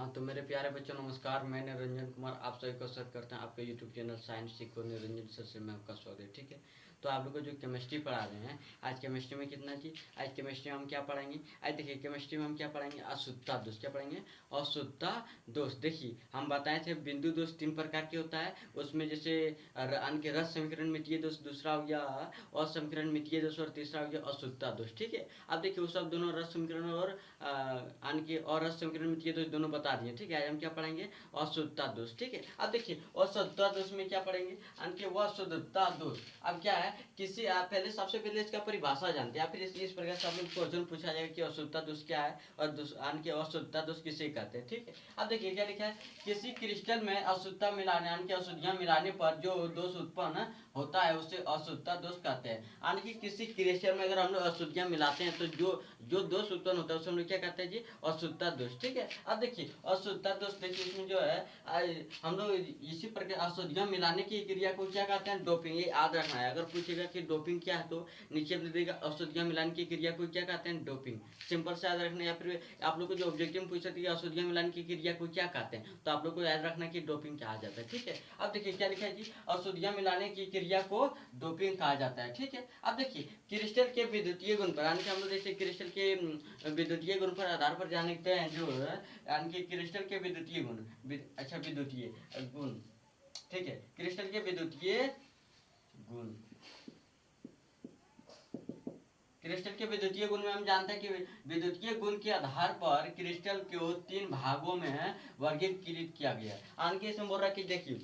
हाँ, तो मेरे प्यारे बच्चों नमस्कार। मैं निरंजन कुमार आप सभी को स्वागत करते हैं आपके यूट्यूब चैनल साइंस सीखो निरंजन सर से मैं आपका स्वागत है। ठीक है, तो आप लोग को जो केमिस्ट्री पढ़ा रहे हैं, आज केमिस्ट्री में कितना जी, आज केमिस्ट्री में हम क्या पढ़ेंगे। आज देखिए केमिस्ट्री में हम क्या पढ़ेंगे, अशुद्धता दोष। क्या पढ़ेंगे, अशुद्धता दोष। देखिए हम बताए थे बिंदु दोष 3 प्रकार के होता है, उसमें जैसे अन्य के रस समीकरण मितीय दोष, दूसरा हो गया असमीकरण मितीय दोष और तीसरा हो गया अशुद्धता दोष। ठीक है, अब देखिए वो सब दोनों रस समीकरण और अन्य के और रस समीकरण मितीय दोष दोनों बता दिए। ठीक है, आज हम क्या पढ़ेंगे, अशुद्धता दोष। ठीक है, अब देखिए अशुद्धता दोष में क्या पढ़ेंगे, अन्य के वह अशुद्धता दोष। अब क्या है, किसी आप पहले सबसे पहले इसका परिभाषा जानते हैं, फिर इस प्रकार से आप लोग क्वेश्चन पूछा जाएगा कि अशुद्धता दोष क्या है और अन्य के अशुद्धता दोष किसे कहते हैं। ठीक है, अब देखिए क्या लिखा है, किसी क्रिस्टल में अशुद्धता मिलाने यानी कि अशुद्धियां मिलाने पर जो दोष उत्पन्न होता है उसे अशुद्धता दोष कहते हैं। यानी कि किसी क्रिस्टल में अगर हम लोग अशुद्धियां मिलाते हैं तो जो दोष उत्पन्न होता है उसे हम लोग क्या कहते हैं जी, अशुद्धता दोष। ठीक है, अब देखिए अशुद्धता दोष देखिए इसमें जो है हम लोग इसी प्रकार अशुद्धियां मिलाने की क्रिया को क्या कहते हैं, डोपिंग। ये याद रखना है, अगर पूछेगा कि डोपिंग क्या है तो नीचे दे देगा अशुद्धियां मिलाने की क्रिया को क्या कहते हैं, डोपिंग। सिंपल से याद रखना, या फिर आप लोग को जो ऑब्जेक्टिव पूछ सकते हैं अशुद्धियां मिलाने की क्रिया को क्या कहते हैं, तो आप लोग को याद रखना कि डोपिंग कहा जाता है। ठीक है, अब देखिए क्या लिखा है जी, अशुद्धियां मिलाने की क्रिया को डोपिंग कहा जाता है। ठीक है, अब देखिए क्रिस्टल के विद्युतीय गुण पर यानी कि हम लोग जैसे क्रिस्टल के विद्युतीय गुण पर आधार पर जानते हैं जो यानी कि क्रिस्टल के विद्युतीय गुण, अच्छा विद्युतीय गुण। ठीक है, क्रिस्टल के विद्युतीय गुण, क्रिस्टल के विद्युतीय गुण में हम जानते हैं कि विद्युतीय गुण के आधार पर क्रिस्टल को 3 भागों में वर्गीकृत किया गया है। आगे इसमें बोल रहा है कि देखिए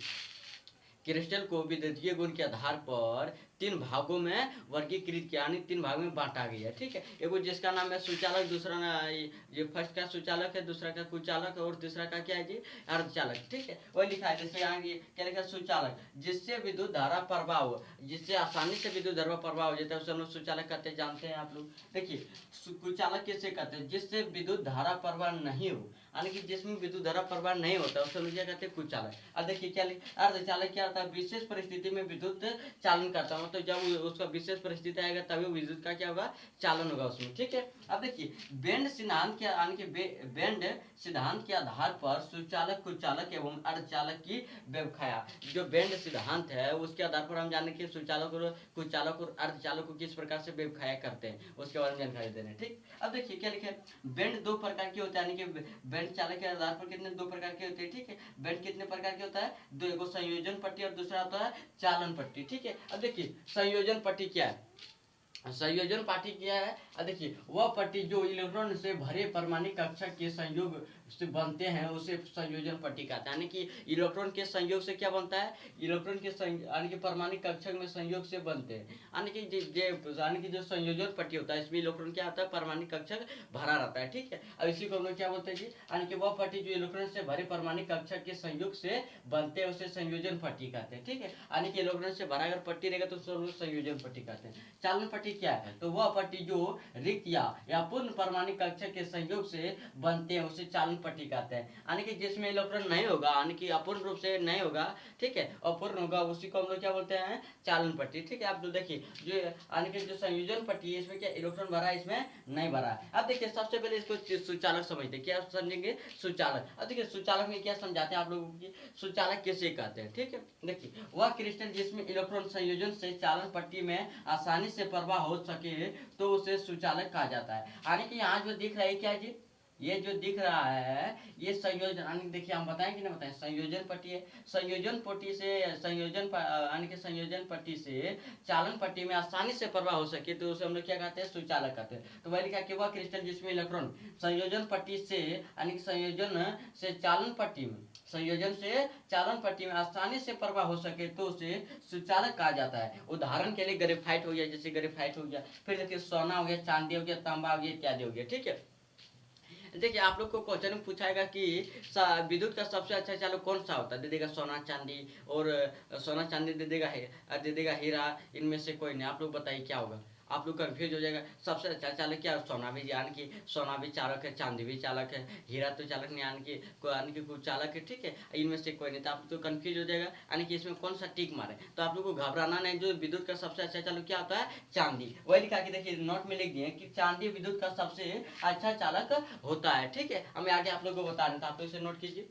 क्रिस्टल को विद्युतीय गुण के आधार पर 3 भागों में वर्गीकृत किया यानी 3 भागों में बांटा गया। ठीक है, एगो जिसका नाम है सुचालक, दूसरा ना ये फर्स्ट का सुचालक है, दूसरा का कुचालक और तीसरा का क्या है जी, अर्धचालक। ठीक है, वही लिखा है जैसे यहाँ क्या लिखा है, सुचालक जिससे विद्युत धारा प्रवाह हो, जिससे आसानी से विद्युत धारा प्रवाह हो जाता है उसे हम लोग सुचालक कहते हैं, जानते हैं आप लोग। देखिए कुचालक किसे कहते हैं, जिससे विद्युत धारा प्रवाह नहीं हो यानी कि जिसमें विद्युत धारा प्रवाह नहीं होता उसे हम क्या कहते हैं, कुचालक। अब देखिए क्या अर्धचालक क्या होता है, विशेष परिस्थिति में विद्युत चालन करता है, मतलब जब उसका विशेष परिस्थिति आएगा तभी विद्युत का क्या होगा, चालन होगा उसमें। ठीक है, अब देखिए बेंड सिद्धांत के यानी कि बेंड सिद्धांत के आधार पर सुचालक, कुचालक एवं अर्धचालक की व्याख्या, जो बेंड सिद्धांत है उसके आधार पर हम जाने के सुचालक और कुचालक और अर्धचालक को किस प्रकार से व्याख्या करते हैं उसके बारे में जानकारी दे रहे हैं। ठीक, अब देखिए क्या लिखे, बेंड 2 प्रकार के होते हैं यानी कि बेंड चालक के आधार पर कितने 2 प्रकार के होते हैं। ठीक है, बेंड कितने प्रकार के होता है, दो, एगो संयोजन पट्टी और दूसरा होता है चालन पट्टी। ठीक है, अब देखिए संयोजन पट्टी क्या है, संयोजन पट्टी क्या है, देखिए वह पट्टी जो इलेक्ट्रॉन से भरे परमाणु कक्षक के संयोग से बनते हैं उसे संयोजन पट्टी कहते हैं। यानी कि इलेक्ट्रॉन के संयोग से क्या बनता है, इलेक्ट्रॉन के यानी कि परमाणु कक्षक में संयोग से बनते हैं, यानी कि जो संयोजन पट्टी होता है इसमें इलेक्ट्रॉन क्या होता है, परमाणु कक्षक भरा रहता है। ठीक है, अब इसी को हम लोग क्या बोलते हैं जी, यानी कि वह पट्टी जो इलेक्ट्रॉन से भरे परमाणु कक्षक के संयोग से बनते हैं उसे संयोजन पट्टी कहते हैं। ठीक है, यानी कि इलेक्ट्रॉन से भरा अगर पट्टी रहेगा तो उसे संयोजन पट्टी कहते हैं। चालन पट्टी क्या है, तो वह पट्टी जो रिक्त या पूर्ण परमाणु कक्षक के संयोग से बनते हैं उसे चालन पट्टी कहते हैं, यानी कि जिसमें इलेक्ट्रॉन नहीं होगा यानी कि अपूर्ण रूप से नहीं होगा। ठीक है, अपूर्ण होगा उसी को हम लोग क्या बोलते हैं, चालन पट्टी। ठीक है, आप लोग देखिए जो यानी कि जो संयोजन पट्टी है इसमें क्या इलेक्ट्रॉन भरा है, इसमें नहीं भरा है। अब देखिए सबसे पहले इसको सुचालक समझते हैं, क्या समझेंगे, सुचालक। अब देखिए सुचालक में क्या समझाते हैं आप लोगों की, सुचालक किसे कहते हैं। ठीक है, देखिए वह क्रिस्टल जिसमें इलेक्ट्रॉन संयोजन से चालन पट्टी में आसानी से प्रवाह हो सके तो उसे सुचालक कहा जाता है। यानी कि यहाँ जो दिख रहा है क्या है जी, ये जो दिख रहा है ये संयोजन, देखिए हम बताएं कि नहीं बताएं, संयोजन पट्टी है। संयोजन पट्टी से संयोजन यानी कि संयोजन पट्टी से चालन पट्टी में आसानी से प्रवाह हो सके तो उसे हम लोग क्या कहते हैं, सुचालक कहते हैं। तो वह लिखा कि वह क्रिस्टल जिसमें इलेक्ट्रॉन संयोजन पट्टी से यानी कि संयोजन से चालन पट्टी में, संयोजन से चालन पट्टी में आसानी से प्रवाह हो सके तो उसे सुचालक कहा जाता है। उदाहरण के लिए ग्रेफाइट हो गया, जैसे ग्रेफाइट हो गया, फिर देखिए सोना हो गया, चांदी हो गया, तांबा हो गया, इत्यादि हो गया। ठीक है, देखिए आप लोग को क्वेश्चन में पूछाएगा कि विद्युत का सबसे अच्छा चालक कौन सा होता है, दे देगा सोना चांदी और सोना चांदी दे देगा हीरा, इनमें से कोई नहीं। आप लोग बताइए क्या होगा, आप लोग कंफ्यूज हो जाएगा। सबसे अच्छा चालक क्या है? सोना भी, यानी कि सोना भी चालक है, चांदी भी चालक है, हीरा तो चालक नहीं, यानी कि कुछ चालक है, ठीक है, इनमें से कोई नहीं। तो आप तो कंफ्यूज हो जाएगा, यानी कि इसमें कौन सा टिक मारे। तो आप लोग को घबराना नहीं, जो विद्युत का सबसे अच्छा चालक क्या होता है? चांदी। वही लिखा के देखिए, नोट में लिख दिए कि चांदी विद्युत का सबसे अच्छा चालक होता है, ठीक है। हमें आगे आप लोग को बता रहे हैं, तो आप लोग इसे नोट कीजिए।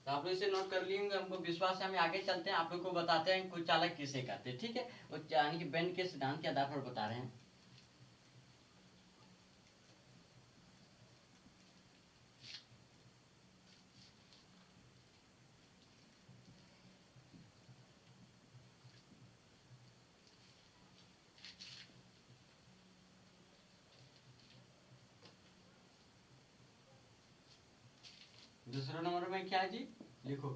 तो आप लोग इसे नोट कर लिए होंगे, हमको विश्वास है। हमें आगे चलते हैं, आप लोग को बताते हैं कुछ चालक किसे कहते हैं, ठीक है। वो यानी कि बेंड के सिद्धांत के आधार पर बता रहे हैं। दूसरे नंबर में क्या है जी? लिखो,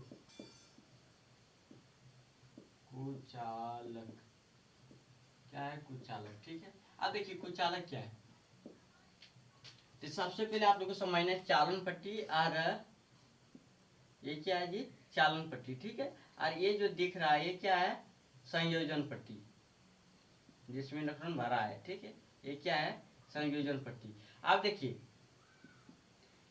कुचालक। क्या है? कुचालक, ठीक है। अब देखिए कुचालक क्या है। तो सबसे पहले आप लोग को समझना है चालन पट्टी, और ये क्या है जी? चालन पट्टी, ठीक है। और ये जो दिख रहा है ये क्या है? संयोजन पट्टी, जिसमें इलेक्ट्रॉन भरा है, ठीक है। ये क्या है? संयोजन पट्टी। आप देखिए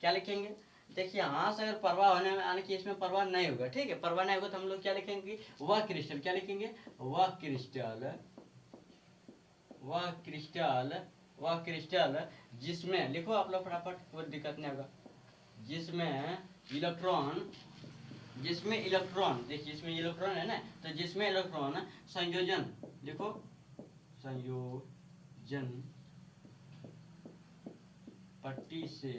क्या लिखेंगे। देखिए यहाँ से अगर प्रवाह होने में, यानी कि इसमें प्रवाह नहीं होगा, ठीक है, प्रवाह नहीं होगा, तो हम लोग क्या लिखेंगे? वह क्रिस्टल। क्या लिखेंगे? वह क्रिस्टल, वह क्रिस्टल, वह क्रिस्टल जिसमें, लिखो आप लोग फटाफट, कोई दिक्कत नहीं होगा, जिसमें इलेक्ट्रॉन, जिसमें इलेक्ट्रॉन, देखिए इसमें इलेक्ट्रॉन है ना, तो जिसमें इलेक्ट्रॉन संयोजन, लिखो संयोजन पट्टी से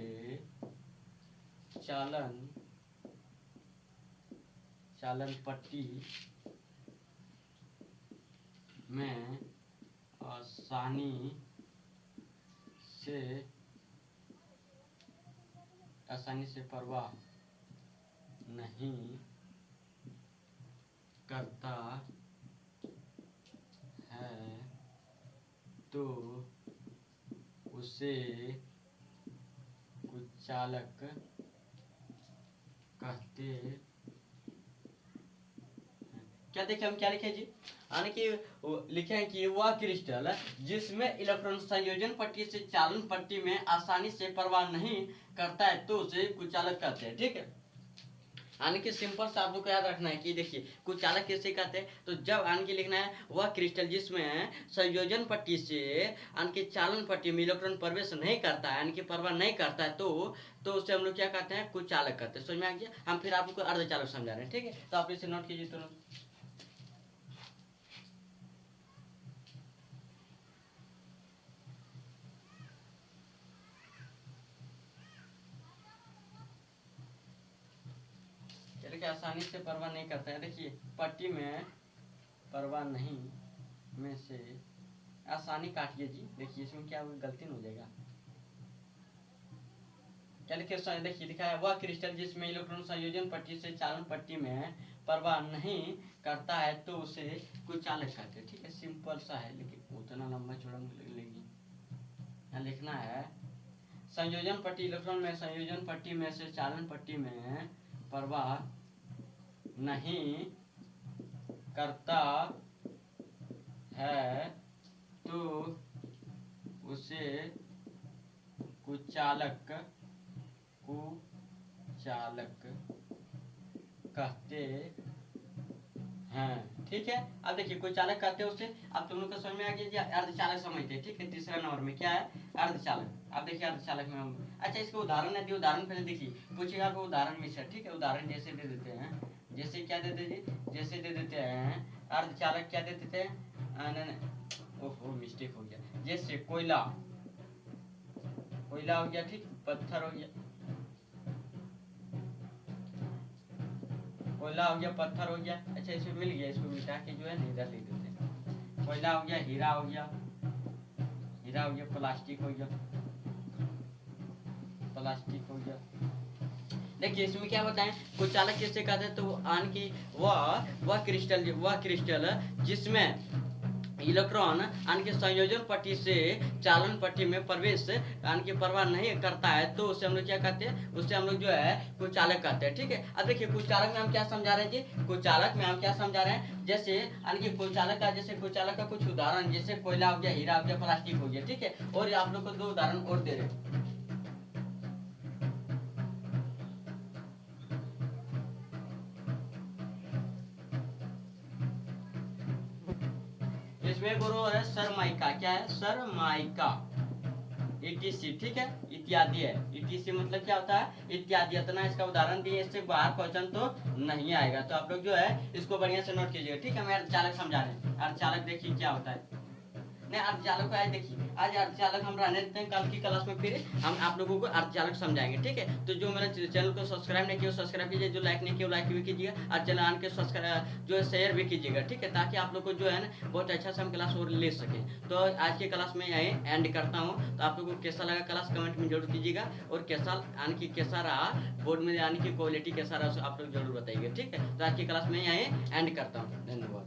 चालन, चालन पट्टी में आसानी से प्रवाह नहीं करता है, तो उसे कुचालक कहते हैं। क्या देखिए हम क्या लिखे जी, यानी कि लिखे हैं कि वह क्रिस्टल जिसमें इलेक्ट्रॉन संयोजन पट्टी से चालन पट्टी में आसानी से प्रवाह नहीं करता है, तो उसे कुचालक कहते हैं, ठीक है। यानी कि सिंपल सा आप लोग को याद रखना है कि देखिए कुचालक किसे कहते हैं। तो जब यानी कि लिखना है वह क्रिस्टल जिसमें संयोजन पट्टी से यानी कि चालन पट्टी में इलेक्ट्रॉन प्रवेश नहीं करता है, यानी कि प्रवाह नहीं करता है, तो उसे हम लोग क्या कहते हैं? कुचालक कहते हैं। समझ में आ गया? हम फिर आप लोग को अर्धचालक समझा रहे हैं, ठीक है। तो आप इसे नोट कीजिए तुरंत। कि आसानी से प्रवाह नहीं करता है। देखिए पट्टी में प्रवाह नहीं में से आसानी काटिए जी। देखिए इसमें क्या गलती नहीं हो जाएगा। क्या लिखे? देखिए लिखा है वह क्रिस्टल जिसमें इलेक्ट्रॉन संयोजन पट्टी से चालन पट्टी में प्रवाह नहीं करता है, तो उसे कुचालक कहते हैं, ठीक है। सिंपल सा है, लेकिन उतना लंबा चौड़ा लेगी। यहाँ लिखना है संयोजन पट्टी, इलेक्ट्रॉन में संयोजन पट्टी में से चालन पट्टी में प्रवाह नहीं करता है, तो उसे कुचालक कहते हैं, ठीक है। अब देखिए कुचालक कहते हैं उसे। अब तुम लोग को समझ में आ गया। अर्धचालक समझते हैं, ठीक है। तीसरा नंबर में क्या है? अर्धचालक। अब देखिए अर्धचालक में हम, अच्छा इसको उदाहरण है, उदाहरण पहले देखिए, पूछिएगा आपको उदाहरण में से, ठीक है। उदाहरण जैसे दे देते हैं, जैसे क्या दे देते, जैसे दे देते हैं अर्धचालक, क्या दे देते हैं, ओहो मिस्टेक हो गया, जैसे कोयला, कोयला हो गया, ठीक, पत्थर हो गया, कोयला हो गया, पत्थर हो गया। अच्छा इसमें मिल गया, इसको मिटा के जो है ना इधर लिख देते हैं। कोयला हो गया, हीरा हो गया, हीरा हो गया, प्लास्टिक हो गया, प्लास्टिक हो गया। देखिए इसमें क्या बताएं कुचालक किससे कहते हैं? तो आन की वह क्रिस्टल जिसमें इलेक्ट्रॉन यानी संयोजन पट्टी से चालन पट्टी में प्रवेश यानी प्रवाह नहीं करता है तो उसे हम लोग क्या कहते हैं, उससे हम लोग जो है कुचालक कहते हैं। ठीक है, अब देखिए कुचालक में हम क्या समझा रहे हैं जी, कुचालक में हम क्या समझा रहे हैं, जैसे यानी कुचालक का, जैसे कुचालक का कुछ उदाहरण, जैसे कोयला हो गया, हीरा हो गया, प्लास्टिक हो गया। ठीक है, और आप लोग को दो उदाहरण और दे रहे हैं। इसमें गुरु है सरमाइका, क्या है सरमाइका, ईटीसी। ठीक है, इत्यादि है, ईटीसी मतलब क्या होता है, इत्यादि। इतना इसका उदाहरण दिए, इससे बाहर क्वेश्चन तो नहीं आएगा, तो आप लोग जो है इसको बढ़िया से नोट कीजिएगा। ठीक है, मैं अर्धचालक समझा रहे हैं। अर्धचालक देखिए क्या होता है, नहीं अर्धचालक को आज देखिए, आज अर्धचालक हम रहने देते हैं, कल की क्लास में फिर हम आप लोगों को अर्धचालक समझाएंगे। ठीक है, तो जो मेरे चैनल को सब्सक्राइब नहीं किया सब्सक्राइब कीजिए, जो लाइक नहीं किया लाइक भी कीजिएगा, और चैनल आन के सब्सक्राइब जो है शेयर भी कीजिएगा। ठीक है, ताकि आप लोग को जो है ना बहुत अच्छा से हम क्लास और ले सके। तो आज की क्लास में यही एंड करता हूँ। तो आप लोगों को कैसा लगा क्लास कमेंट में जरूर कीजिएगा, और कैसा यानी कि कैसा रहा बोर्ड में, यानी कि क्वालिटी कैसा रहा आप लोग जरूर बताइएगा। ठीक है, तो आज की क्लास में यही एंड करता हूँ। धन्यवाद।